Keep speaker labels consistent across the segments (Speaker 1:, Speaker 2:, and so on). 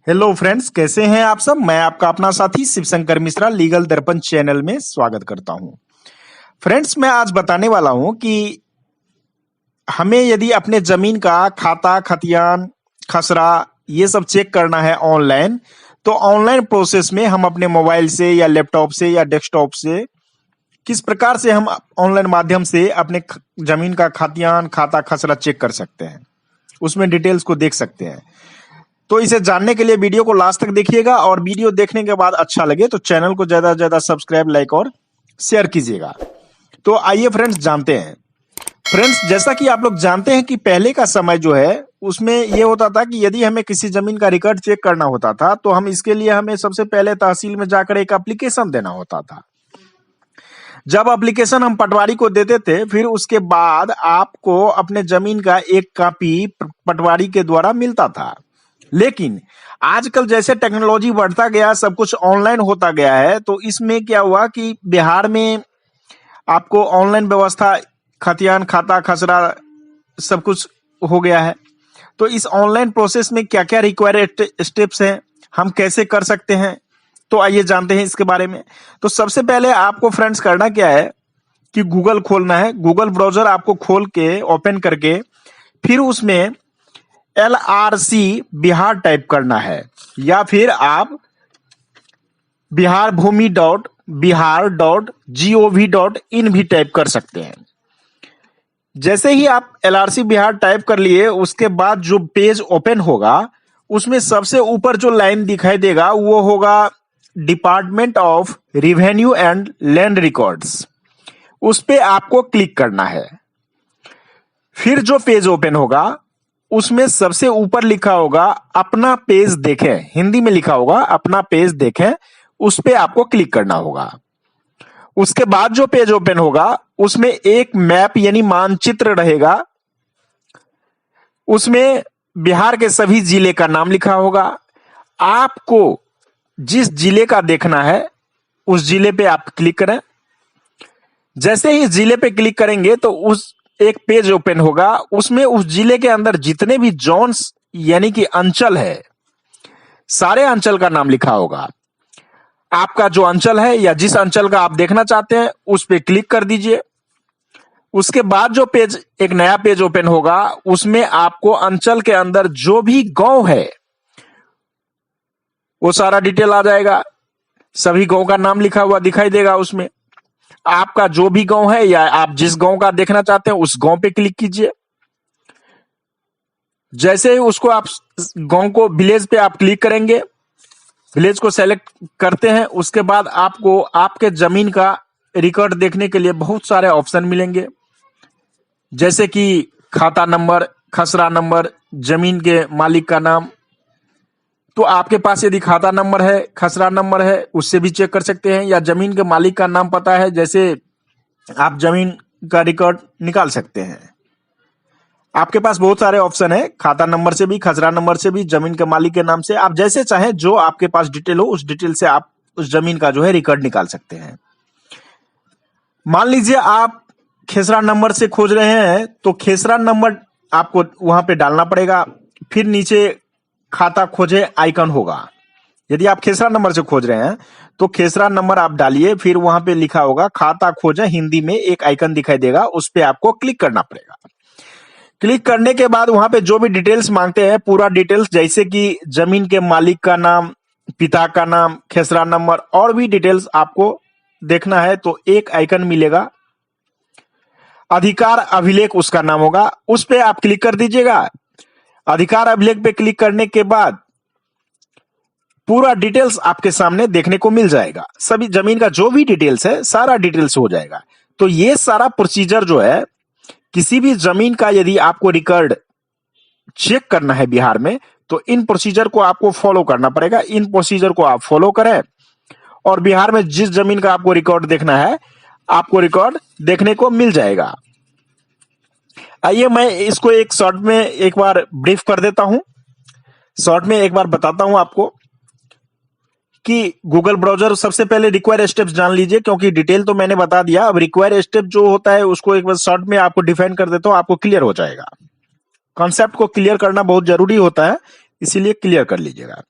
Speaker 1: Hello friends, कैसे हैं आप सब। मैं आपका अपना साथी शिवशंकर मिश्रा लीगल दर्पण चैनल में स्वागत करता हूं। फ्रेंड्स, मैं आज बताने वाला हूं कि हमें यदि अपने जमीन का खाता खतियान खसरा ये सब चेक करना है ऑनलाइन, तो ऑनलाइन प्रोसेस में हम अपने मोबाइल से या लैपटॉप से या डेस्कटॉप से किस प्रकार से हम ऑनलाइन माध्यम से अपने जमीन का खतियान खाता खसरा चेक कर सकते हैं, उसमें डिटेल्स को देख सकते हैं। तो इसे जानने के लिए वीडियो को लास्ट तक देखिएगा और वीडियो देखने के बाद अच्छा लगे तो चैनल को ज्यादा से ज्यादा सब्सक्राइब, लाइक और शेयर कीजिएगा। तो आइए फ्रेंड्स जानते हैं। फ्रेंड्स, जैसा कि आप लोग जानते हैं कि पहले का समय जो है उसमें यह होता था कि यदि हमें किसी जमीन का रिकॉर्ड चेक करना होता था तो हम इसके लिए हमें सबसे पहले तहसील में जाकर एक एप्लीकेशन देना होता था। जब एप्लीकेशन हम पटवारी को देते थे, फिर उसके बाद आपको अपने जमीन का एक कॉपी पटवारी के द्वारा मिलता था। लेकिन आजकल जैसे टेक्नोलॉजी बढ़ता गया, सब कुछ ऑनलाइन होता गया है, तो इसमें क्या हुआ कि बिहार में आपको ऑनलाइन व्यवस्था खतियान खाता खसरा सब कुछ हो गया है। तो इस ऑनलाइन प्रोसेस में क्या क्या रिक्वायर्ड स्टेप्स हैं, हम कैसे कर सकते हैं, तो आइए जानते हैं इसके बारे में। तो सबसे पहले आपको फ्रेंड्स करना क्या है कि गूगल खोलना है। गूगल ब्राउजर आपको खोल के ओपन करके फिर उसमें LRC बिहार टाइप करना है, या फिर आप biharbhumi.bihar.gov.in भी टाइप कर सकते हैं। जैसे ही आप LRC बिहार टाइप कर लिए, उसके बाद जो पेज ओपन होगा उसमें सबसे ऊपर जो लाइन दिखाई देगा वो होगा department of revenue and land records. उस पे आपको क्लिक करना है। फिर जो पेज ओपन होगा उसमें सबसे ऊपर लिखा होगा अपना पेज देखें, हिंदी में लिखा होगा अपना पेज देखें, उस पे आपको क्लिक करना होगा। उसके बाद जो पेज ओपन होगा उसमें एक मैप यानी मानचित्र रहेगा। उसमें बिहार के सभी जिले का नाम लिखा होगा। आपको जिस जिले का देखना है उस जिले पे आप क्लिक करें। जैसे ही जिले पे क्लिक करेंगे तो उस एक पेज ओपन होगा, उसमें उस जिले के अंदर जितने भी जोन्स यानी कि अंचल है, सारे अंचल का नाम लिखा होगा। आपका जो अंचल है या जिस अंचल का आप देखना चाहते हैं उस पे क्लिक कर दीजिए। उसके बाद जो पेज एक नया पेज ओपन होगा उसमें आपको अंचल के अंदर जो भी गांव है वो सारा डिटेल आ जाएगा। सभी गांव का नाम लिखा हुआ दिखाई देगा। उसमें आपका जो भी गांव है या आप जिस गांव का देखना चाहते हैं उस गांव पे क्लिक कीजिए। जैसे ही उसको आप गांव को विलेज पे आप क्लिक करेंगे, विलेज को सेलेक्ट करते हैं, उसके बाद आपको आपके जमीन का रिकॉर्ड देखने के लिए बहुत सारे ऑप्शन मिलेंगे, जैसे कि खाता नंबर, खसरा नंबर, जमीन के मालिक का नाम। तो आपके पास यदि खाता नंबर है, खसरा नंबर है, उससे भी चेक कर सकते हैं, या जमीन के मालिक का नाम पता है, जैसे आप जमीन का रिकॉर्ड निकाल सकते हैं। आपके पास बहुत सारे ऑप्शन है, खाता नंबर से भी, खसरा नंबर से भी, जमीन के मालिक के नाम से। आप जैसे चाहें, जो आपके पास डिटेल हो उस डिटेल से आप उस जमीन का जो है रिकॉर्ड निकाल सकते हैं। मान लीजिए आप खेसरा नंबर से खोज रहे हैं तो खेसरा नंबर आपको वहां पे डालना पड़ेगा। फिर नीचे खाता खोजे आइकन होगा। यदि आप खेसरा नंबर से खोज रहे हैं तो खेसरा नंबर आप डालिए, फिर वहां पे लिखा होगा खाता खोजे, हिंदी में एक आइकन दिखाई देगा, उस पे आपको क्लिक करना पड़ेगा। क्लिक करने के बाद वहां पे जो भी डिटेल्स मांगते हैं, पूरा डिटेल्स, जैसे कि जमीन के मालिक का नाम, पिता का नाम, खेसरा नंबर और भी डिटेल्स आपको देखना है, तो एक आइकन मिलेगा, अधिकार अभिलेख उसका नाम होगा, उस पे आप क्लिक कर दीजिएगा। अधिकार अभिलेख पे क्लिक करने के बाद पूरा डिटेल्स आपके सामने देखने को मिल जाएगा। सभी जमीन का जो भी डिटेल्स है सारा डिटेल्स हो जाएगा। तो ये सारा प्रोसीजर जो है, किसी भी जमीन का यदि आपको रिकॉर्ड चेक करना है बिहार में, तो इन प्रोसीजर को आपको फॉलो करना पड़ेगा। इन प्रोसीजर को आप फॉलो करें और बिहार में जिस जमीन का आपको रिकॉर्ड देखना है, आपको रिकॉर्ड देखने को मिल जाएगा। आइए मैं इसको एक शॉर्ट में एक बार ब्रीफ कर देता हूं। शॉर्ट में एक बार बताता हूं आपको कि गूगल ब्राउजर, सबसे पहले रिक्वायर स्टेप्स जान लीजिए, क्योंकि डिटेल तो मैंने बता दिया। अब रिक्वायर स्टेप जो होता है उसको एक बार शॉर्ट में आपको डिफाइन कर देता हूं, आपको क्लियर हो जाएगा। कॉन्सेप्ट को क्लियर करना बहुत जरूरी होता है, इसीलिए क्लियर कर लीजिएगा।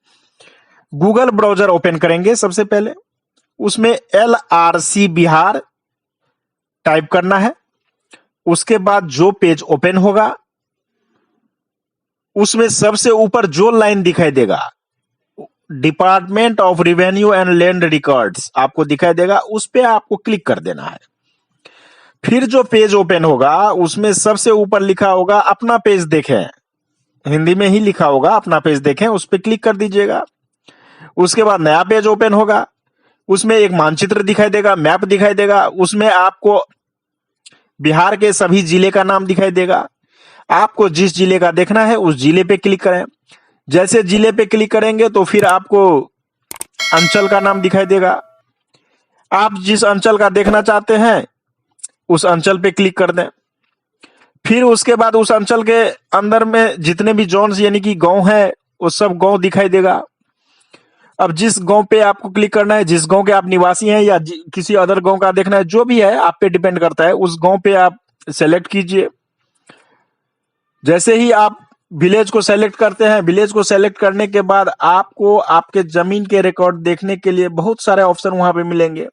Speaker 1: गूगल ब्राउजर ओपन करेंगे सबसे पहले, उसमें LRC बिहार टाइप करना है। उसके बाद जो पेज ओपन होगा उसमें सबसे ऊपर जो लाइन दिखाई देगा, department of revenue and land records आपको दिखाई देगा, उस पे आपको क्लिक कर देना है। फिर जो पेज ओपन होगा उसमें सबसे ऊपर लिखा होगा अपना पेज देखें, हिंदी में ही लिखा होगा अपना पेज देखें, उस पे क्लिक कर दीजिएगा। उसके बाद नया पेज ओपन होगा, उसमें एक मानचित्र दिखाई देगा, मैप दिखाई देगा, उसमें आपको बिहार के सभी जिले का नाम दिखाई देगा। आपको जिस जिले का देखना है उस जिले पे क्लिक करें। जैसे जिले पे क्लिक करेंगे तो फिर आपको अंचल का नाम दिखाई देगा। आप जिस अंचल का देखना चाहते हैं उस अंचल पे क्लिक कर दें। फिर उसके बाद उस अंचल के अंदर में जितने भी जोन्स यानी कि गांव है वो सब गांव दिखाई देगा। अब जिस गांव पे आपको क्लिक करना है, जिस गांव के आप निवासी हैं या किसी अदर गांव का देखना है, जो भी है आप पे डिपेंड करता है, उस गांव पे आप सेलेक्ट कीजिए। जैसे ही आप विलेज को सेलेक्ट करते हैं, विलेज को सेलेक्ट करने के बाद आपको आपके जमीन के रिकॉर्ड देखने के लिए बहुत सारे ऑप्शन वहां पे मिलेंगे।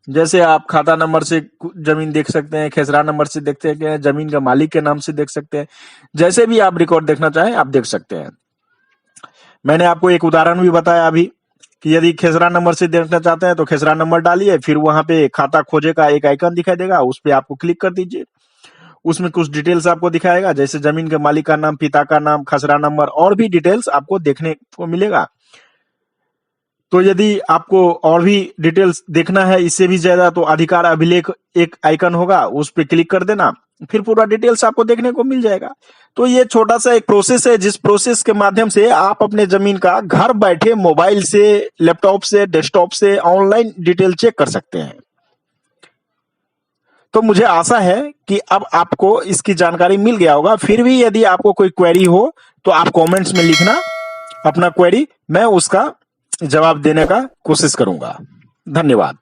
Speaker 1: जैसे आप खाता नंबर से जमीन देख सकते हैं, खेसरा नंबर से देख सकते हैं, जमीन का मालिक के नाम से देख सकते हैं। जैसे भी आप रिकॉर्ड देखना चाहें आप देख सकते हैं। मैंने आपको एक उदाहरण भी बताया अभी कि यदि खेसरा नंबर से देखना चाहते हैं तो खेसरा नंबर डालिए, फिर वहां पे खाता खोजे का एक आइकन दिखाई देगा, उस पे आपको क्लिक कर दीजिए। उसमें कुछ डिटेल्स आपको दिखाएगा, जैसे जमीन के मालिक का नाम, पिता का नाम, खसरा नंबर और भी डिटेल्स आपको देखने को मिलेगा। तो यदि आपको और भी डिटेल्स देखना है इससे भी ज्यादा तो अधिकार अभिलेख एक आइकन होगा, उस पर क्लिक कर देना, फिर पूरा डिटेल्स आपको देखने को मिल जाएगा। तो ये छोटा सा एक प्रोसेस है जिस प्रोसेस के माध्यम से आप अपने जमीन का घर बैठे मोबाइल से, लैपटॉप से, डेस्कटॉप से ऑनलाइन डिटेल चेक कर सकते हैं। तो मुझे आशा है कि अब आपको इसकी जानकारी मिल गया होगा। फिर भी यदि आपको कोई क्वेरी हो तो आप कमेंट्स में लिखना अपना क्वेरी, मैं उसका जवाब देने का कोशिश करूंगा। धन्यवाद।